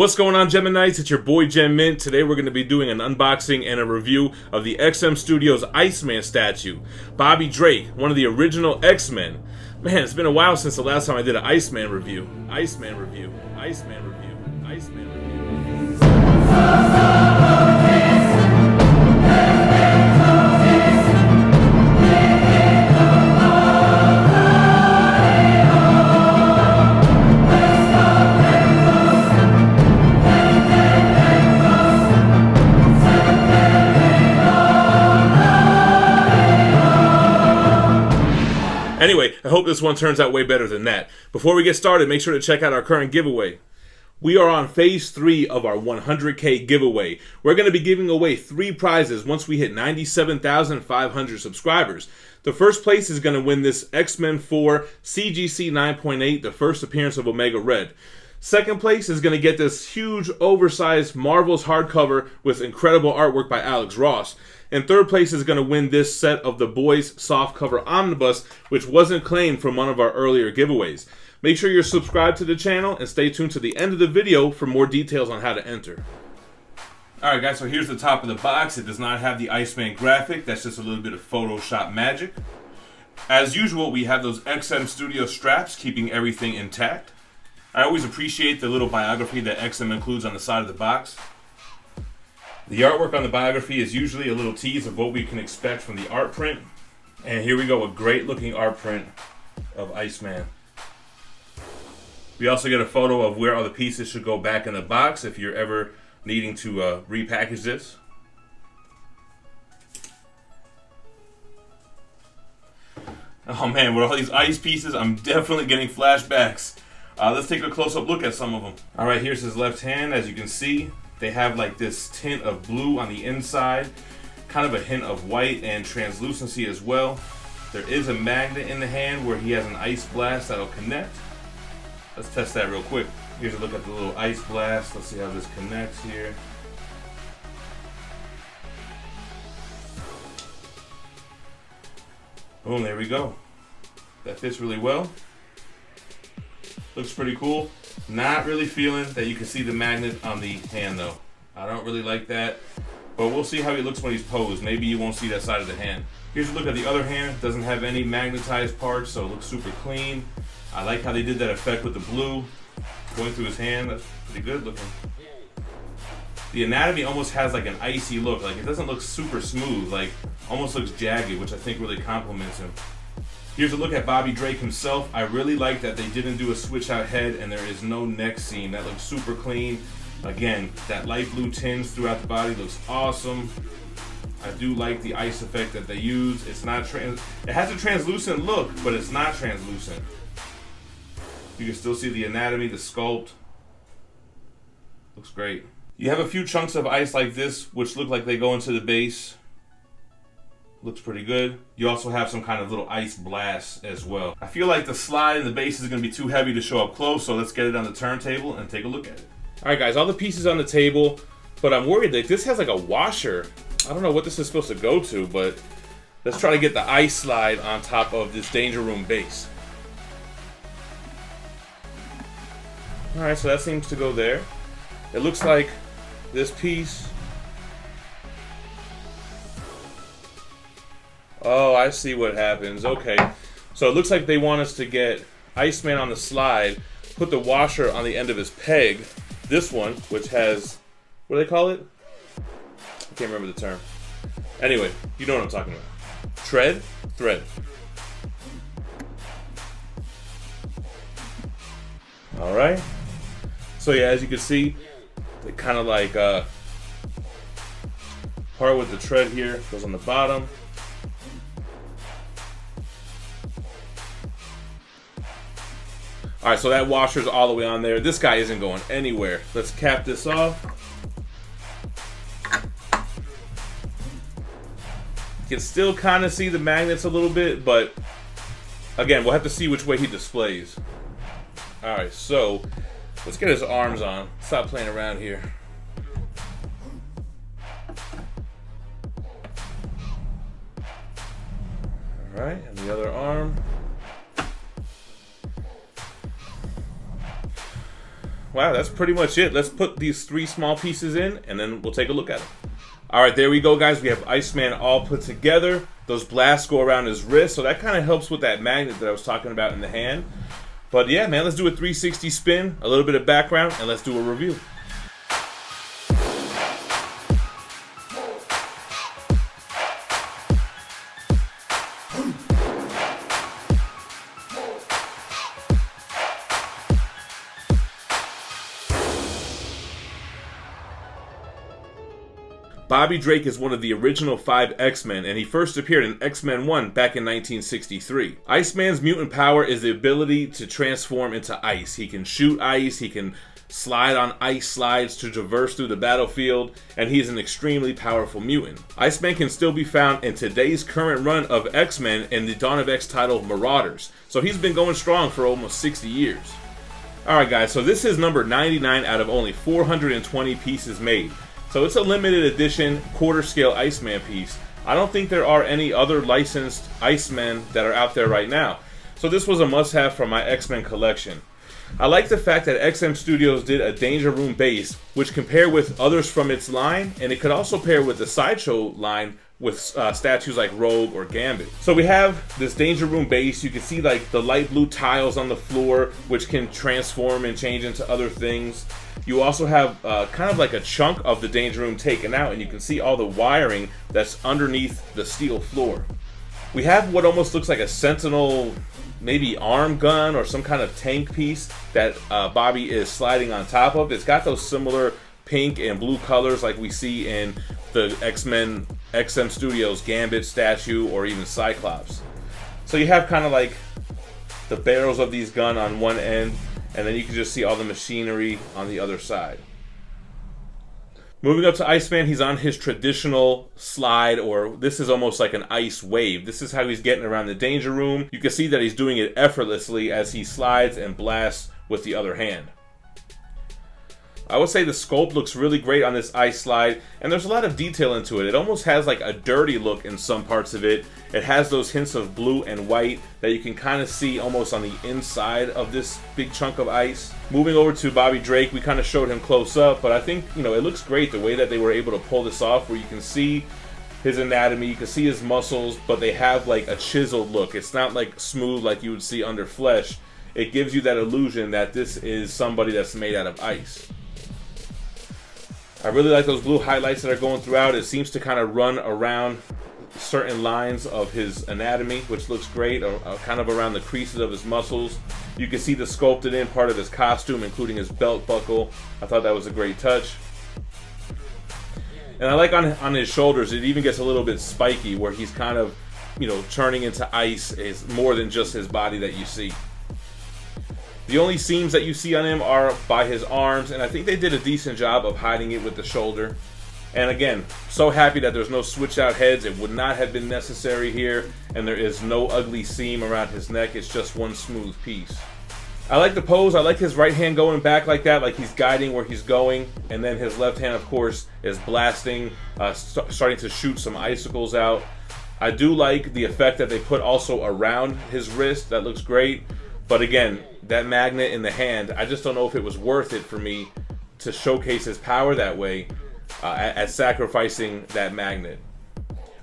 What's going on, Geminites? It's your boy GemMint. Today we're going to be doing an unboxing and a review of the XM Studios Iceman statue. Bobby Drake, one of the original X-Men. Man, it's been a while since the last time I did an Iceman review. Iceman review. Iceman review. Iceman review. Anyway, I hope this one turns out way better than that. Before we get started, make sure to check out our current giveaway. We are on phase 3 of our 100K giveaway. We're going to be giving away 3 prizes once we hit 97,500 subscribers. The first place is going to win this X-Men 4 CGC 9.8, the first appearance of Omega Red. Second place is going to get this huge, oversized Marvel's hardcover with incredible artwork by Alex Ross. And third place is going to win this set of the Boys Softcover Omnibus, which wasn't claimed from one of our earlier giveaways. Make sure you're subscribed to the channel and stay tuned to the end of the video for more details on how to enter. Alright guys, so here's the top of the box. It does not have the Iceman graphic. That's just a little bit of Photoshop magic. As usual, we have those XM Studio straps keeping everything intact. I always appreciate the little biography that XM includes on the side of the box. The artwork on the biography is usually a little tease of what we can expect from the art print. And here we go, a great looking art print of Iceman. We also get a photo of where all the pieces should go back in the box if you're ever needing to repackage this. Oh man, with all these ice pieces, I'm definitely getting flashbacks. Let's take a close-up look at some of them. Alright, here's his left hand. As you can see, they have like this tint of blue on the inside, kind of a hint of white and translucency as well. There is a magnet in the hand where he has an ice blast that'll connect. Let's test that real quick. Here's a look at the little ice blast. Let's see how this connects here. Boom, there we go. That fits really well. Looks pretty cool. Not really feeling that you can see the magnet on the hand though. I don't really like that. But we'll see how he looks when he's posed. Maybe you won't see that side of the hand. Here's a look at the other hand. Doesn't have any magnetized parts, so it looks super clean. I like how they did that effect with the blue going through his hand. That's pretty good looking. The anatomy almost has like an icy look. Like it doesn't look super smooth. Like almost looks jagged, which I think really compliments him. Here's a look at Bobby Drake himself. I really like that they didn't do a switch out head and there is no neck seam. That looks super clean. Again, that light blue tinge throughout the body looks awesome. I do like the ice effect that they use. It's not it has a translucent look, but it's not translucent. You can still see the anatomy, the sculpt. Looks great. You have a few chunks of ice like this, which look like they go into the base. Looks pretty good. You also have some kind of little ice blast as well. I feel like the slide in the base is going to be too heavy to show up close, so let's get it on the turntable and take a look at it. Alright guys, all the pieces on the table, but I'm worried that this has like a washer. I don't know what this is supposed to go to, but let's try to get the ice slide on top of this Danger Room base. Alright, so that seems to go there. It looks like this piece... Oh, I see what happens. Okay. So it looks like they want us to get Iceman on the slide, put the washer on the end of his peg. This one, which has, what do they call it? I can't remember the term. Anyway, you know what I'm talking about. Thread? Alright. So yeah, as you can see, they kind of like, part with the tread here goes on the bottom. Alright, so that washer's all the way on there. This guy isn't going anywhere. Let's cap this off. You can still kind of see the magnets a little bit, but again, we'll have to see which way he displays. Alright, so let's get his arms on. Stop playing around here. Alright, and the other arm. wow, that's pretty much it. Let's put these 3 small pieces in, and then we'll take a look at them. All right, there we go, guys. We have Iceman all put together. Those blasts go around his wrist, so that kind of helps with that magnet that I was talking about in the hand. But yeah, man, let's do a 360 spin, a little bit of background, and let's do a review. Bobby Drake is one of the original 5 X-Men, and he first appeared in X-Men 1 back in 1963. Iceman's mutant power is the ability to transform into ice. He can shoot ice, he can slide on ice slides to traverse through the battlefield, and he's an extremely powerful mutant. Iceman can still be found in today's current run of X-Men in the Dawn of X title Marauders, so he's been going strong for almost 60 years. Alright guys, so this is number 99 out of only 420 pieces made. So it's a limited edition quarter scale Iceman piece. I don't think there are any other licensed Icemen that are out there right now. So this was a must-have for my X-Men collection. I like the fact that XM Studios did a Danger Room base, which can pair with others from its line, and it could also pair with the Sideshow line with statues like Rogue or Gambit. So we have this Danger Room base. You can see like the light blue tiles on the floor, which can transform and change into other things. You also have kind of like a chunk of the Danger Room taken out, and you can see all the wiring that's underneath the steel floor. We have what almost looks like a Sentinel, maybe arm gun or some kind of tank piece that Bobby is sliding on top of. It's got those similar pink and blue colors like we see in the X-Men XM Studios Gambit statue or even Cyclops. So you have kind of like the barrels of these guns on one end, and then you can just see all the machinery on the other side. Moving up to Iceman, he's on his traditional slide, or this is almost like an ice wave. This is how he's getting around the Danger Room. You can see that he's doing it effortlessly as he slides and blasts with the other hand. I would say the sculpt looks really great on this ice slide, and there's a lot of detail into it. It almost has like a dirty look in some parts of it. It has those hints of blue and white that you can kind of see almost on the inside of this big chunk of ice. Moving over to Bobby Drake, we kind of showed him close up, but I think, you know, it looks great the way that they were able to pull this off, where you can see his anatomy, you can see his muscles, but they have like a chiseled look. It's not like smooth like you would see under flesh. It gives you that illusion that this is somebody that's made out of ice. I really like those blue highlights that are going throughout. It seems to kind of run around certain lines of his anatomy, which looks great, or kind of around the creases of his muscles. You can see the sculpted in part of his costume, including his belt buckle. I thought that was a great touch. And I like on his shoulders, it even gets a little bit spiky, where he's kind of, you know, turning into ice. Is more than just his body that you see. The only seams that you see on him are by his arms, and I think they did a decent job of hiding it with the shoulder. And again, so happy that there's no switched out heads. It would not have been necessary here, and there is no ugly seam around his neck. It's just one smooth piece. I like the pose. I like his right hand going back like that, like he's guiding where he's going, and then his left hand, of course, is blasting, starting to shoot some icicles out. I do like the effect that they put also around his wrist. That looks great. But again, that magnet in the hand, I just don't know if it was worth it for me to showcase his power that way at sacrificing that magnet.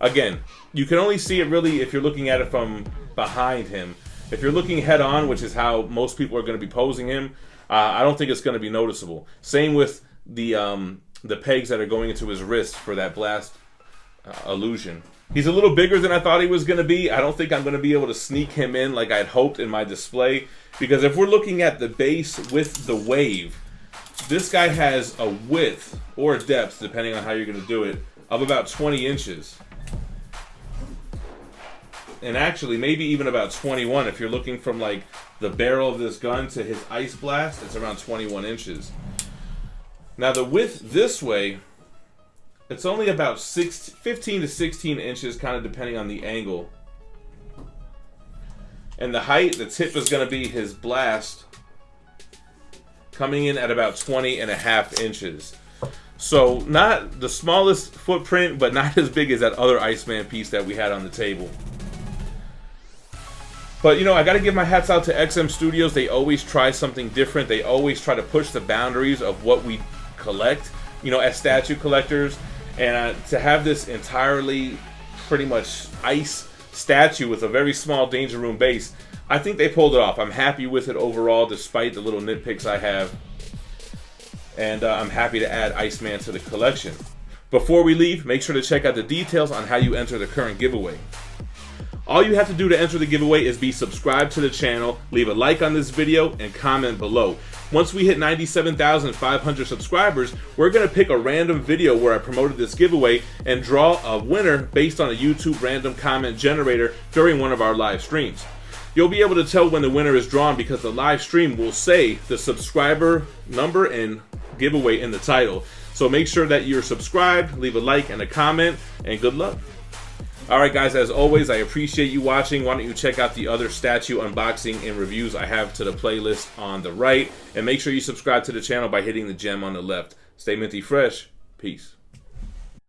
Again, you can only see it really if you're looking at it from behind him. If you're looking head on, which is how most people are going to be posing him, I don't think it's going to be noticeable. Same with the pegs that are going into his wrist for that blast illusion. He's a little bigger than I thought he was going to be. I don't think I'm going to be able to sneak him in like I'd hoped in my display. Because if we're looking at the base with the wave, this guy has a width or depth, depending on how you're going to do it, of about 20 inches. And actually, maybe even about 21. If you're looking from like the barrel of this gun to his ice blast, it's around 21 inches. Now the width this way, it's only about 15 to 16 inches, kind of depending on the angle. And the height, the tip is going to be his blast, coming in at about 20.5 inches. So not the smallest footprint, but not as big as that other Iceman piece that we had on the table. But, you know, I got to give my hats out to XM Studios. They always try something different. They always try to push the boundaries of what we collect, you know, as statue collectors. And to have this entirely pretty much ice statue with a very small Danger Room base, I think they pulled it off. I'm happy with it overall, despite the little nitpicks I have. And I'm happy to add Iceman to the collection. Before we leave, make sure to check out the details on how you enter the current giveaway. All you have to do to enter the giveaway is be subscribed to the channel, leave a like on this video, and comment below. Once we hit 97,500 subscribers, we're going to pick a random video where I promoted this giveaway and draw a winner based on a YouTube random comment generator during one of our live streams. You'll be able to tell when the winner is drawn because the live stream will say the subscriber number and giveaway in the title. So make sure that you're subscribed, leave a like and a comment, and good luck. Alright guys, as always, I appreciate you watching. Why don't you check out the other statue unboxing and reviews I have to the playlist on the right. And make sure you subscribe to the channel by hitting the gem on the left. Stay minty fresh. Peace.